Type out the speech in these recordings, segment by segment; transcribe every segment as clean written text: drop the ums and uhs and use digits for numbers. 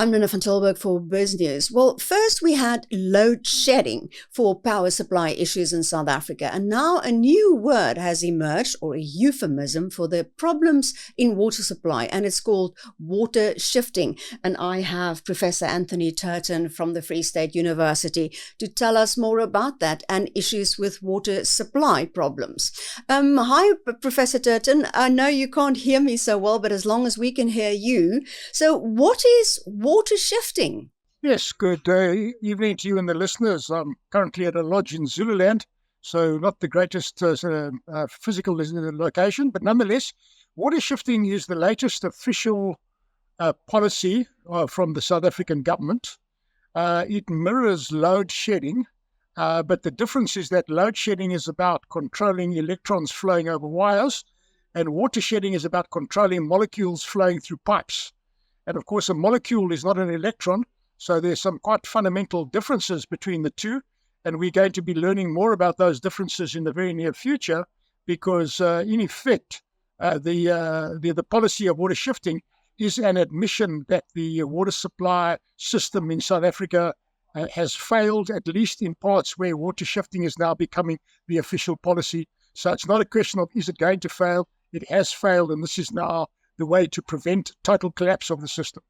I'm Nina van Tilburg for Biznews. Well, first we had load shedding for power supply issues in South Africa, and now a new word has emerged, or a euphemism, for the problems in water supply, and it's called water shifting. And I have Professor Tony Turton from the Free State University to tell us more about that and issues with water supply problems. Hi, Professor Turton. I know you can't hear me so well, but as long as we can hear you. So what is water shifting? Yes, good evening to you and the listeners. I'm currently at a lodge in Zululand, so not the greatest physical location, but nonetheless, water shifting is the latest official policy from the South African government. It mirrors load shedding, but the difference is that load shedding is about controlling electrons flowing over wires, and water shedding is about controlling molecules flowing through pipes. And of course, a molecule is not an electron, so there's some quite fundamental differences between the two. And we're going to be learning more about those differences in the very near future, because in effect, the policy of water shifting is an admission that the water supply system in South Africa has failed, at least in parts where water shifting is now becoming the official policy. So it's not a question of is it going to fail? It has failed, and this is now the way to prevent total collapse of the system.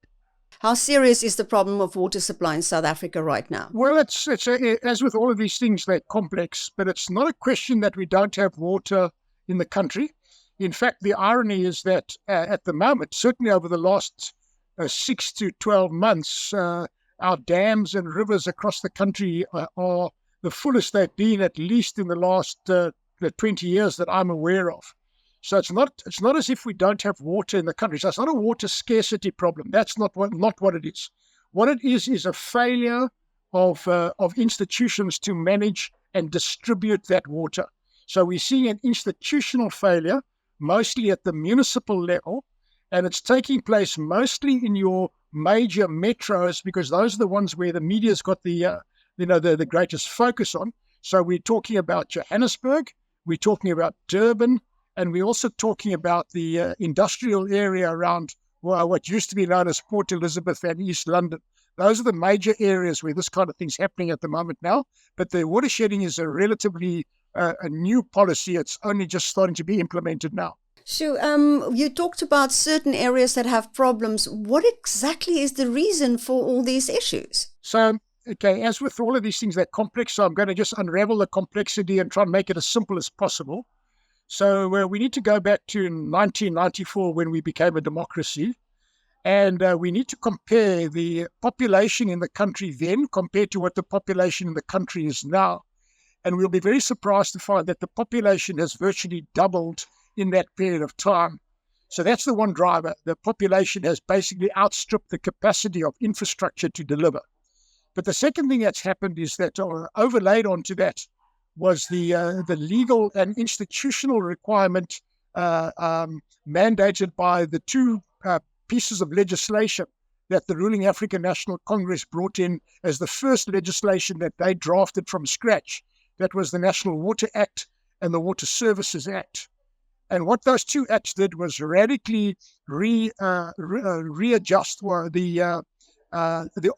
How serious is the problem of water supply in South Africa right now? Well, it's as with all of these things, they're complex, but it's not a question that we don't have water in the country. In fact, the irony is that at the moment, certainly over the last 6 to 12 months, our dams and rivers across the country are the fullest they've been, at least in the last 20 years that I'm aware of. So it's not as if we don't have water in the country. So it's not a water scarcity problem. That's not what it is. What it is a failure of institutions to manage and distribute that water. So we're seeing an institutional failure, mostly at the municipal level, and it's taking place mostly in your major metros, because those are the ones where the media's got the greatest focus on. So we're talking about Johannesburg, we're talking about Durban, and we're also talking about the industrial area around what used to be known as Port Elizabeth and East London. Those are the major areas where this kind of thing's happening at the moment now. But the water shedding is a relatively a new policy. It's only just starting to be implemented now. Sure. You talked about certain areas that have problems. What exactly is the reason for all these issues? So, okay, as with all of these things, they're complex. So I'm going to just unravel the complexity and try and make it as simple as possible. So we need to go back to 1994 when we became a democracy, and we need to compare the population in the country then compared to what the population in the country is now. And we'll be very surprised to find that the population has virtually doubled in that period of time. So that's the one driver. The population has basically outstripped the capacity of infrastructure to deliver. But the second thing that's happened is that overlaid onto that was the legal and institutional requirement mandated by the two pieces of legislation that the ruling African National Congress brought in as the first legislation that they drafted from scratch. That was the National Water Act and the Water Services Act. And what those two acts did was radically readjust the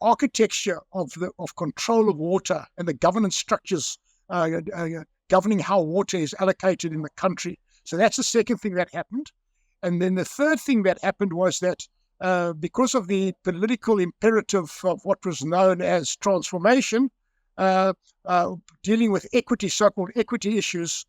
architecture of control of water and the governance structures governing how water is allocated in the country. So that's the second thing that happened. And then the third thing that happened was that because of the political imperative of what was known as transformation, dealing with equity, so-called equity issues,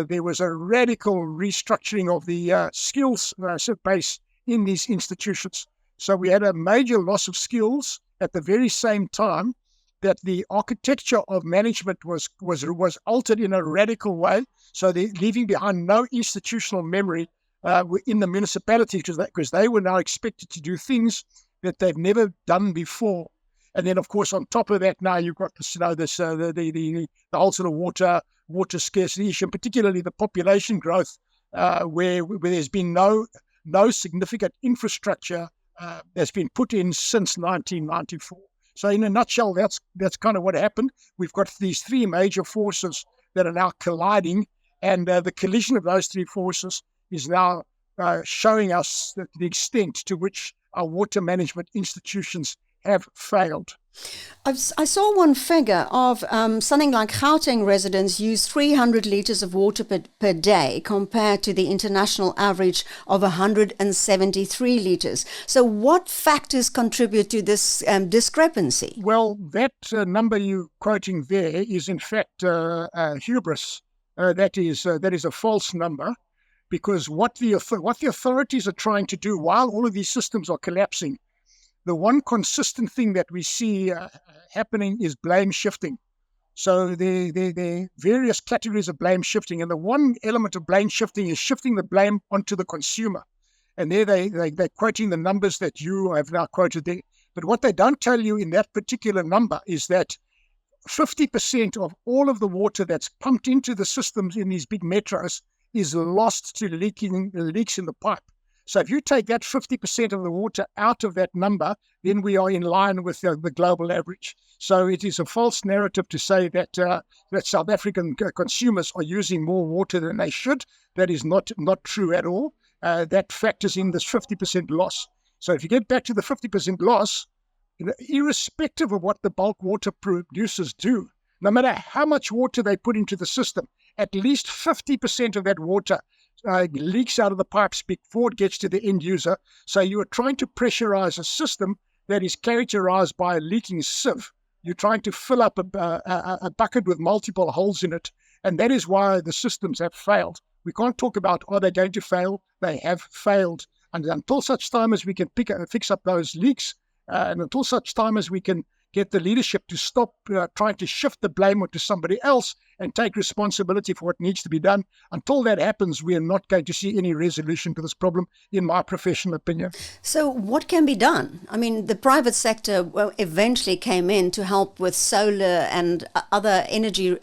there was a radical restructuring of the skills base in these institutions. So we had a major loss of skills at the very same time that the architecture of management was altered in a radical way. So they're leaving behind no institutional memory in the municipality, because they were now expected to do things that they've never done before. And then, of course, on top of that, now you've got the whole sort of water scarcity issue, and particularly the population growth, where there's been no significant infrastructure that's been put in since 1994. So in a nutshell, that's kind of what happened. We've got these three major forces that are now colliding, and the collision of those three forces is now showing us the extent to which our water management institutions have failed. I saw one figure of something like Gauteng residents use 300 litres of water per day compared to the international average of 173 litres. So what factors contribute to this discrepancy? Well, that number you're quoting there is in fact hubris. That is a false number, because what the authorities are trying to do while all of these systems are collapsing, the one consistent thing that we see happening is blame shifting. So there are various categories of blame shifting, and the one element of blame shifting is shifting the blame onto the consumer. And there they're quoting the numbers that you have now quoted there. But what they don't tell you in that particular number is that 50% of all of the water that's pumped into the systems in these big metros is lost to leaks in the pipe. So if you take that 50% of the water out of that number, then we are in line with the global average. So it is a false narrative to say that that South African consumers are using more water than they should. That is not true at all. That factors in this 50% loss. So if you get back to the 50% loss, irrespective of what the bulk water producers do, no matter how much water they put into the system, at least 50% of that water leaks out of the pipes before it gets to the end user. So you are trying to pressurize a system that is characterized by a leaking sieve. You're trying to fill up a bucket with multiple holes in it. And that is why the systems have failed. We can't talk about, are they going to fail? They have failed. And until such time as we can fix up those leaks, and until such time as we can get the leadership to stop trying to shift the blame onto somebody else and take responsibility for what needs to be done. Until that happens, we are not going to see any resolution to this problem, in my professional opinion. So what can be done? I mean, the private sector eventually came in to help with solar and other energy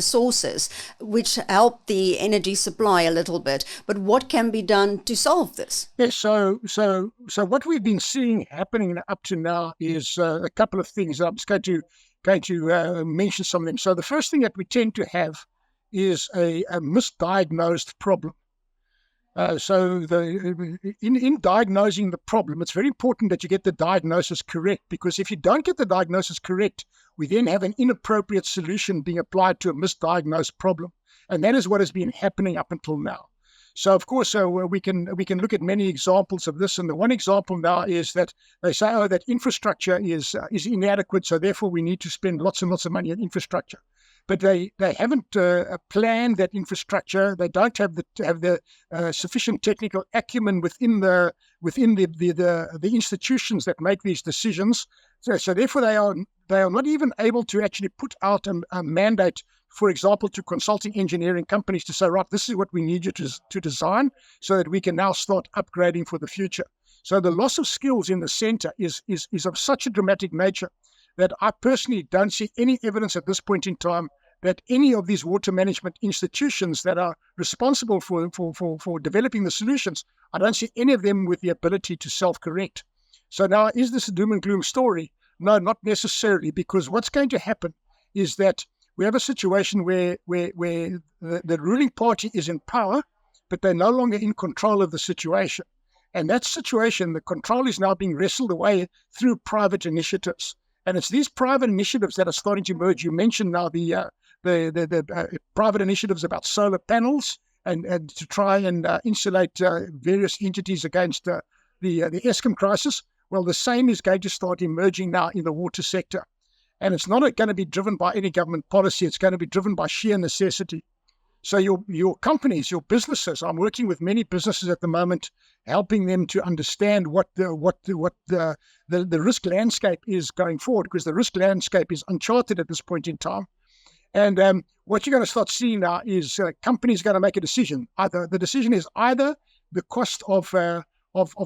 sources, which helped the energy supply a little bit. But what can be done to solve this? Yes, so what we've been seeing happening up to now is a couple of things. I'm just going to mention some of them. So the first thing that we tend to have is a misdiagnosed problem. In diagnosing the problem, it's very important that you get the diagnosis correct, because if you don't get the diagnosis correct, we then have an inappropriate solution being applied to a misdiagnosed problem. And that is what has been happening up until now. So, of course, we can look at many examples of this. And the one example now is that they say, that infrastructure is inadequate, so therefore we need to spend lots and lots of money on infrastructure. But they haven't planned that infrastructure. They don't have the sufficient technical acumen within the institutions that make these decisions. So therefore they are not even able to actually put out a mandate, for example, to consulting engineering companies to say, right, this is what we need you to design so that we can now start upgrading for the future. So the loss of skills in the center is of such a dramatic nature that I personally don't see any evidence at this point in time that any of these water management institutions that are responsible for developing the solutions, I don't see any of them with the ability to self-correct. So now, is this a doom and gloom story? No, not necessarily, because what's going to happen is that we have a situation where the ruling party is in power, but they're no longer in control of the situation. And that situation, the control is now being wrestled away through private initiatives. And it's these private initiatives that are starting to emerge. You mentioned now the private initiatives about solar panels and to try and insulate various entities against the Eskom crisis. Well, the same is going to start emerging now in the water sector. And it's not going to be driven by any government policy. It's going to be driven by sheer necessity. So your companies, your businesses, I'm working with many businesses at the moment, helping them to understand what the risk landscape is going forward, because the risk landscape is uncharted at this point in time. And what you're going to start seeing now is companies going to make a decision. The decision is either the cost of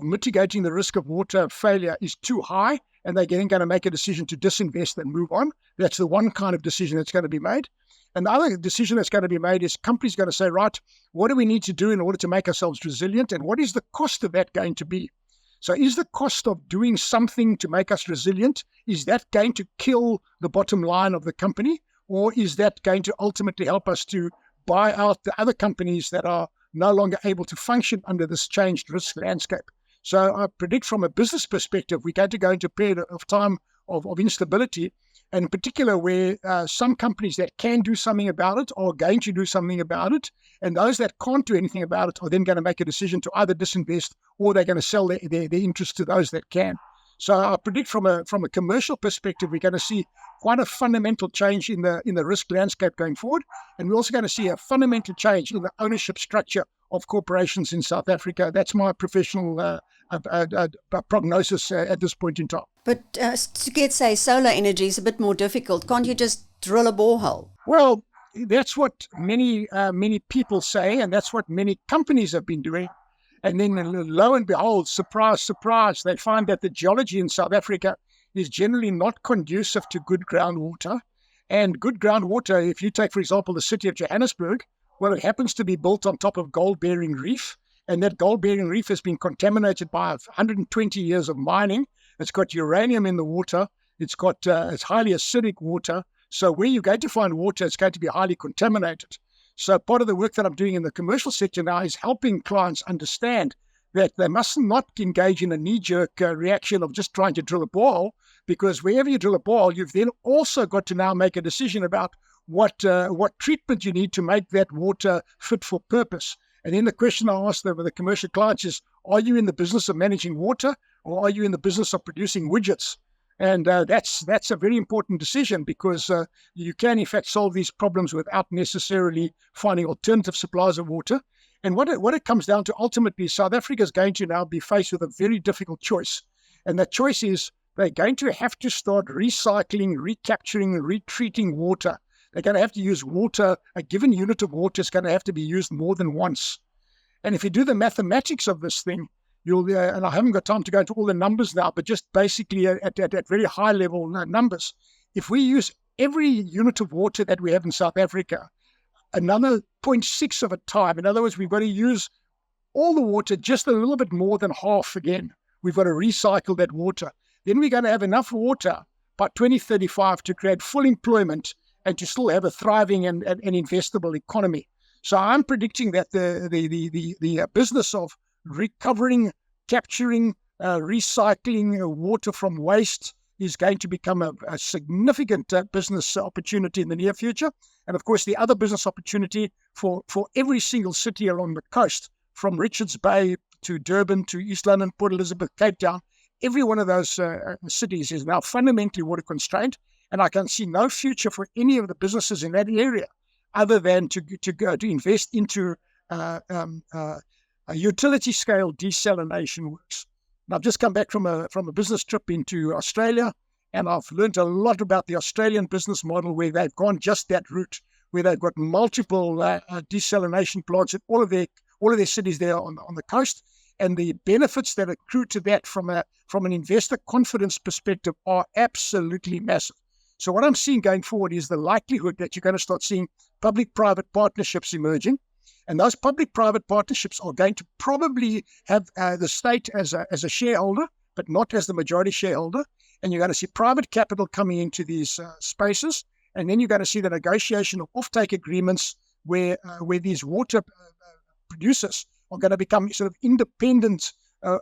mitigating the risk of water failure is too high, and they're going to make a decision to disinvest and move on. That's the one kind of decision that's going to be made. And the other decision that's going to be made is companies going to say, right, what do we need to do in order to make ourselves resilient? And what is the cost of that going to be? So is the cost of doing something to make us resilient, is that going to kill the bottom line of the company? Or is that going to ultimately help us to buy out the other companies that are no longer able to function under this changed risk landscape? So I predict from a business perspective, we're going to go into a period of time of instability, and in particular where some companies that can do something about it are going to do something about it, and those that can't do anything about it are then going to make a decision to either disinvest or they're going to sell their interest to those that can. So I predict from a commercial perspective, we're going to see quite a fundamental change in the risk landscape going forward, and we're also going to see a fundamental change in the ownership structure of corporations in South Africa. That's my professional prognosis at this point in time. But to get, say, solar energy is a bit more difficult. Can't you just drill a borehole? Well, that's what many people say, and that's what many companies have been doing. And then lo and behold, surprise, surprise, they find that the geology in South Africa is generally not conducive to good groundwater. And good groundwater, if you take, for example, the city of Johannesburg, well, it happens to be built on top of gold-bearing reef. And that gold-bearing reef has been contaminated by 120 years of mining. It's got uranium in the water. It's got it's highly acidic water. So where you're going to find water, it's going to be highly contaminated. So part of the work that I'm doing in the commercial sector now is helping clients understand that they must not engage in a knee-jerk reaction of just trying to drill a borehole, because wherever you drill a borehole, you've then also got to now make a decision about what treatment you need to make that water fit for purpose. And then the question I ask the commercial clients is, are you in the business of managing water, or are you in the business of producing widgets? And that's a very important decision, because you can, in fact, solve these problems without necessarily finding alternative supplies of water. And what it comes down to ultimately, South Africa is going to now be faced with a very difficult choice. And that choice is they're going to have to start recycling, recapturing, retreating water. They're going to have to use water. A given unit of water is going to have to be used more than once. And if you do the mathematics of this thing, you'll, and I haven't got time to go into all the numbers now, but just basically at very high level numbers, if we use every unit of water that we have in South Africa, another 0.6 of a time, in other words, we've got to use all the water just a little bit more than half again. We've got to recycle that water. Then we're going to have enough water by 2035 to create full employment and to still have a thriving and investable economy. So I'm predicting that the business of recovering, capturing, recycling water from waste is going to become a significant business opportunity in the near future. And of course, the other business opportunity for every single city along the coast, from Richards Bay to Durban to East London, Port Elizabeth, Cape Town, every one of those cities is now fundamentally water constrained. And I can see no future for any of the businesses in that area other than to go to invest into a utility scale desalination works. And I've just come back from a business trip into Australia, and I've learned a lot about the Australian business model, where they've gone just that route, where they've got multiple desalination plants in all of their cities there on the coast, and the benefits that accrue to that from an investor confidence perspective are absolutely massive. So what I'm seeing going forward is the likelihood that you're going to start seeing public-private partnerships emerging. And those public-private partnerships are going to probably have the state as a shareholder, but not as the majority shareholder. And you're going to see private capital coming into these spaces. And then you're going to see the negotiation of offtake agreements where these water producers are going to become sort of independent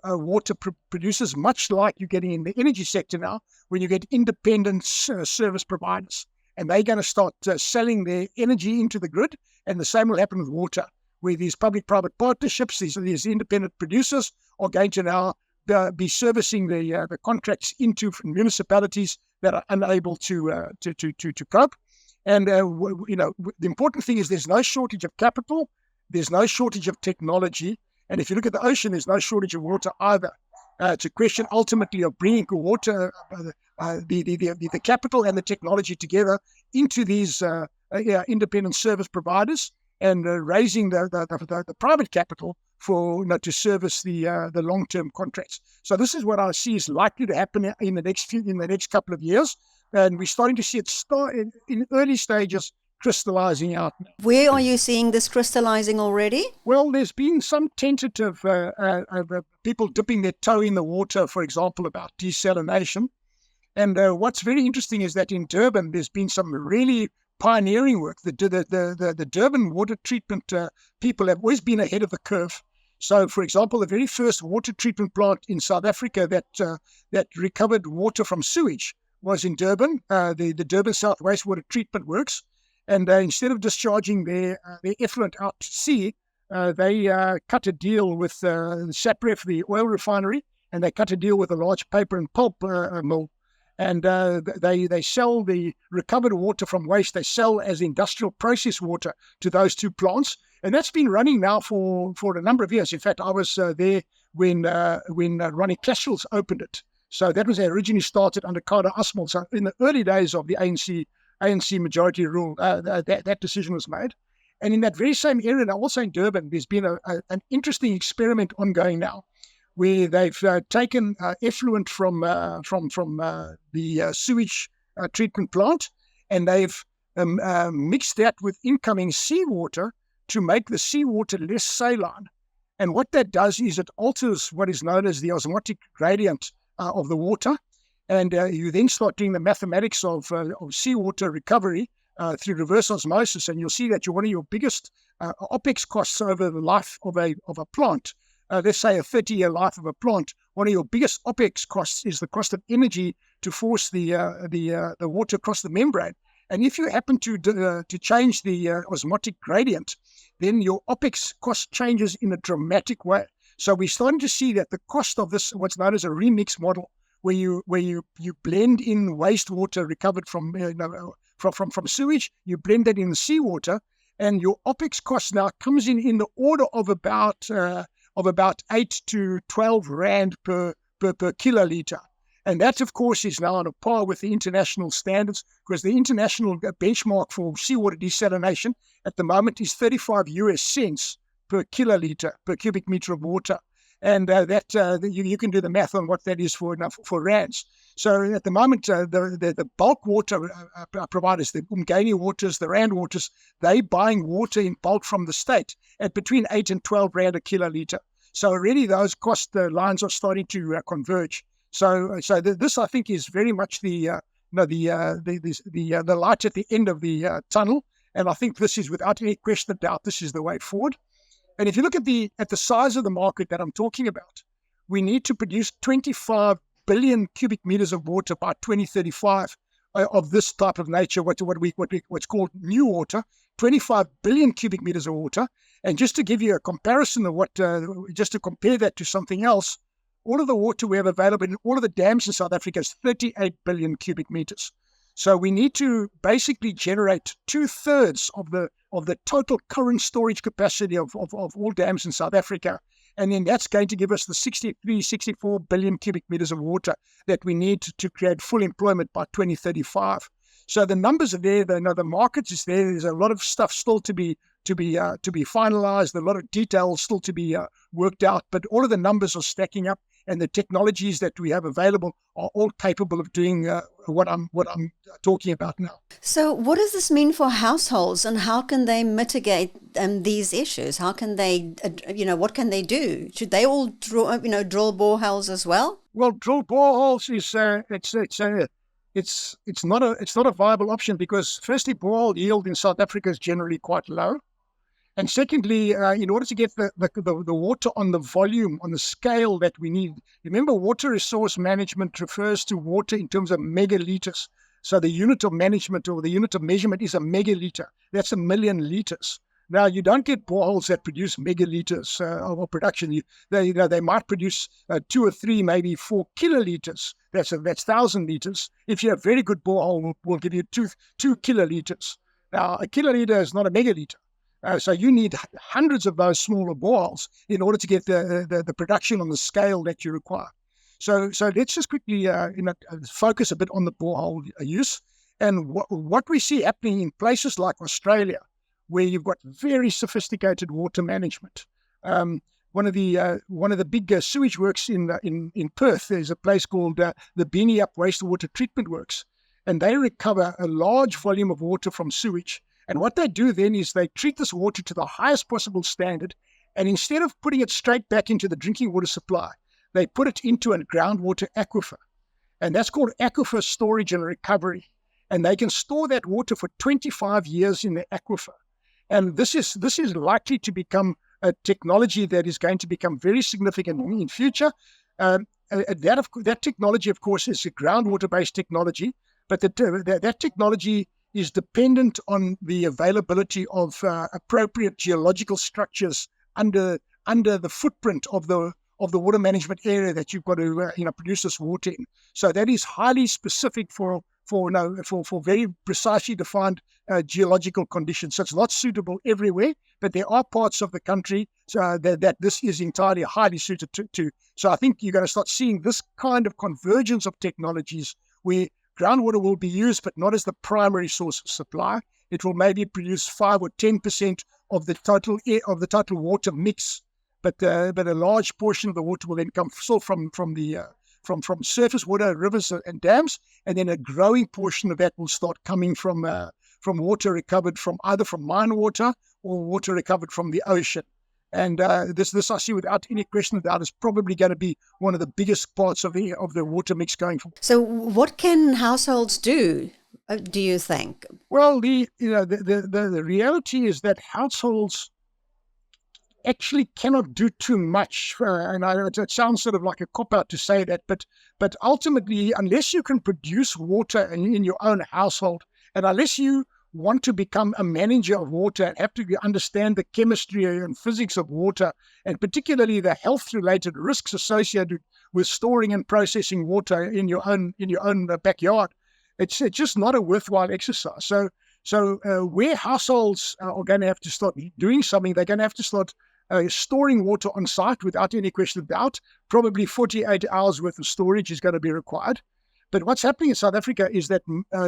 water producers, much like you're getting in the energy sector now, when you get independent service providers. And they're going to start selling their energy into the grid. And the same will happen with water, where these public-private partnerships, these independent producers, are going to now be servicing the contracts into municipalities that are unable to cope. And the important thing is there's no shortage of capital, there's no shortage of technology, and if you look at the ocean, there's no shortage of water either. It's a question ultimately of bringing water, the capital and the technology together into these independent service providers, and raising the private capital for to service the long-term contracts. So this is what I see is likely to happen in the next couple of years, and we're starting to see it start in early stages crystallizing out. Where are you seeing this crystallizing already? Well, there's been some tentative people dipping their toe in the water, for example, about desalination. And what's very interesting is that in Durban, there's been some really pioneering work. The Durban water treatment people have always been ahead of the curve. So, for example, the very first water treatment plant in South Africa that recovered water from sewage was in Durban, the Durban South Wastewater Treatment Works. And instead of discharging their effluent out to sea, they cut a deal with Sapref, the oil refinery, and they cut a deal with a large paper and pulp mill. And they sell the recovered water from waste, they sell as industrial process water to those two plants. And that's been running now for a number of years. In fact, I was there when Ronnie Kestrel's opened it. So that was originally started under Kader Asmal. So in the early days of the ANC majority rule, that decision was made. And in that very same area, now also in Durban, there's been an interesting experiment ongoing now, where they've taken effluent from the sewage treatment plant, and they've mixed that with incoming seawater to make the seawater less saline. And what that does is it alters what is known as the osmotic gradient of the water, and you then start doing the mathematics of seawater recovery through reverse osmosis, and you'll see that one of your biggest OPEX costs over the life of a plant, let's say a 30-year life of a plant, one of your biggest OPEX costs is the cost of energy to force the water across the membrane. And if you happen to change the osmotic gradient, then your OPEX cost changes in a dramatic way. So we're starting to see that the cost of this, what's known as a remix model, where you blend in wastewater recovered from sewage, you blend that in the seawater, and your OPEX cost now comes in the order of about 8 to 12 rand per kiloliter. And that, of course, is now on a par with the international standards, because the international benchmark for seawater desalination at the moment is 35 US cents per kiloliter, per cubic meter of water. And you can do the math on what that is for rands. So at the moment, the bulk water providers, the Umgeni waters, the Rand waters, they buying water in bulk from the state at between 8 and 12 rand a kiloliter. So already those cost lines are starting to converge. So this, I think, is very much the light at the end of the tunnel. And I think this is, without any question of doubt, this is the way forward. And if you look at the size of the market that I'm talking about, we need to produce 25 billion cubic meters of water by 2035 of this type of nature, what's called new water, 25 billion cubic meters of water. And just to give you a comparison of just to compare that to something else, all of the water we have available in all of the dams in South Africa is 38 billion cubic meters. So we need to basically generate 2/3 of the total current storage capacity of all dams in South Africa. And then that's going to give us the 64 billion cubic meters of water that we need to create full employment by 2035. So the numbers are there. The market is there. There's a lot of stuff still to be finalized. A lot of details still to be worked out. But all of the numbers are stacking up, and the technologies that we have available are all capable of doing what I'm talking about now. So what does this mean for households, and how can they mitigate these issues? How can they, what can they do? Should they all drill boreholes as well? Well, drill boreholes is it's not a viable option, because firstly, borehole yield in South Africa is generally quite low. And secondly, in order to get the water on the volume, on the scale that we need, remember, water resource management refers to water in terms of megaliters. So the unit of management or the unit of measurement is a megaliter. That's 1 million liters. Now, you don't get boreholes that produce megaliters of production. They might produce 2 or 3, maybe 4 kiloliters. That's 1,000 liters. If you have very good borehole, will give you 2 kiloliters. Now, a kiloliter is not a megaliter. So you need hundreds of those smaller boreholes in order to get the production on the scale that you require. So let's just quickly focus a bit on the borehole use. And what we see happening in places like Australia, where you've got very sophisticated water management. One of the big sewage works in Perth, there's a place called the Bane Wastewater Treatment Works, and they recover a large volume of water from sewage. And what they do then is they treat this water to the highest possible standard, and instead of putting it straight back into the drinking water supply, they put it into a groundwater aquifer. And that's called aquifer storage and recovery. And they can store that water for 25 years in the aquifer. And this is likely to become a technology that is going to become very significant in future. That technology, of course, is a groundwater-based technology, but that technology is dependent on the availability of appropriate geological structures under the footprint of the water management area that you've got to produce this water in. So that is highly specific for very precisely defined geological conditions. So it's not suitable everywhere, but there are parts of the country that this is entirely highly suited to. So I think you're going to start seeing this kind of convergence of technologies where groundwater will be used, but not as the primary source of supply. It will maybe produce 5 or 10% of the total water mix, but a large portion of the water will then come still from surface water, rivers and dams, and then a growing portion of that will start coming from water recovered from either from mine water or water recovered from the ocean. And this I see without any question of doubt is probably going to be one of the biggest parts of the water mix going forward. So what can households do you think? Well, the reality is that households actually cannot do too much. And it sounds sort of like a cop-out to say that, but ultimately, unless you can produce water in your own household, and unless you want to become a manager of water and have to understand the chemistry and physics of water, and particularly the health-related risks associated with storing and processing water in your own backyard, it's just not a worthwhile exercise. So where households are going to have to start doing something, they're going to have to start storing water on site without any question of doubt. Probably 48 hours worth of storage is going to be required. But what's happening in South Africa is that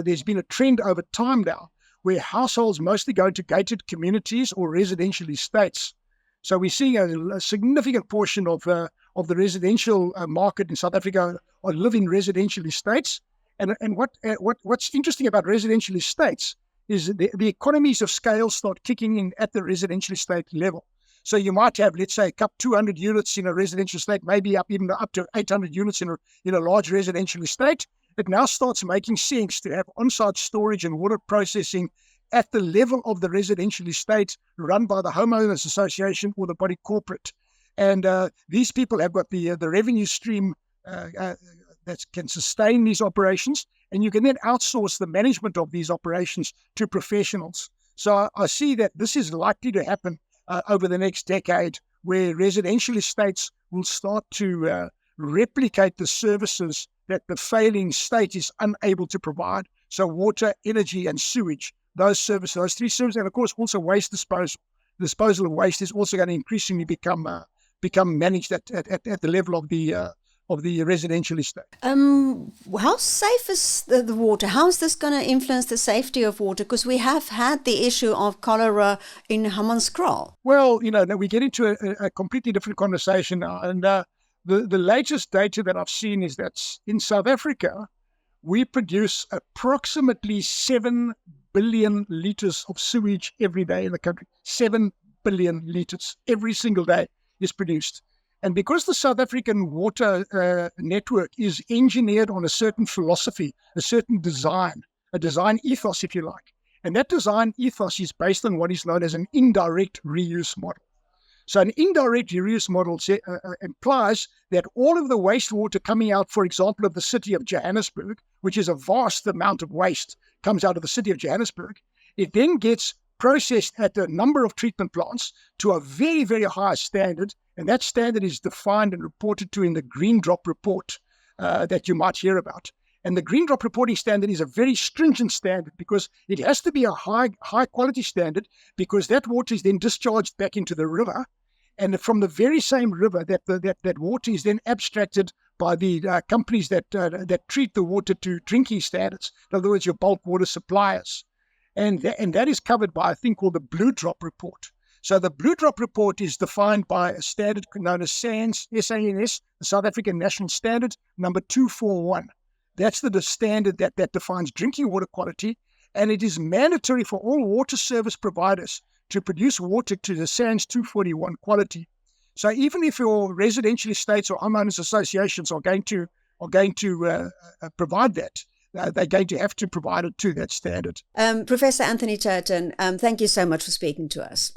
there's been a trend over time now where households mostly go into gated communities or residential estates. So we're seeing a significant portion of the residential market in South Africa live in residential estates. And what's interesting about residential estates is the economies of scale start kicking in at the residential estate level. So you might have, let's say, 200 units in a residential estate, maybe up to 800 units in a large residential estate. It now starts making sense to have on-site storage and water processing at the level of the residential estate run by the homeowners association or the body corporate. And these people have got the revenue stream that can sustain these operations, and you can then outsource the management of these operations to professionals. So I see that this is likely to happen over the next decade, where residential estates will start to replicate the services that the failing state is unable to provide. So water, energy, and sewage, those three services, and of course also waste disposal. Disposal of waste is also going to increasingly become managed at the level of the residential estate. How safe is the water? How is this going to influence the safety of water? Because we have had the issue of cholera in Hammanskraal. Well, we get into a completely different conversation now, and the latest data that I've seen is that in South Africa, we produce approximately 7 billion litres of sewage every day in the country. 7 billion litres every single day is produced. And because the South African water network is engineered on a certain philosophy, a certain design, a design ethos, if you like, and that design ethos is based on what is known as an indirect reuse model. So an indirect reuse model implies that all of the wastewater coming out, for example, of the city of Johannesburg, which is a vast amount of waste, comes out of the city of Johannesburg, it then gets processed at a number of treatment plants to a very, very high standard, and that standard is defined and reported to in the Green Drop report that you might hear about. And the Green Drop reporting standard is a very stringent standard because it has to be a high quality standard, because that water is then discharged back into the river, and from the very same river that water is then abstracted by the companies that treat the water to drinking standards. In other words, your bulk water suppliers. And that is covered by a thing called the Blue Drop report. So the Blue Drop report is defined by a standard known as SANS, S-A-N-S, the South African National Standard, number 241. That's the standard that defines drinking water quality, and it is mandatory for all water service providers to produce water to the SANS 241 quality. So even if your residential estates or homeowners associations are going to provide that, they're going to have to provide it to that standard. Professor Anthony Turton, thank you so much for speaking to us.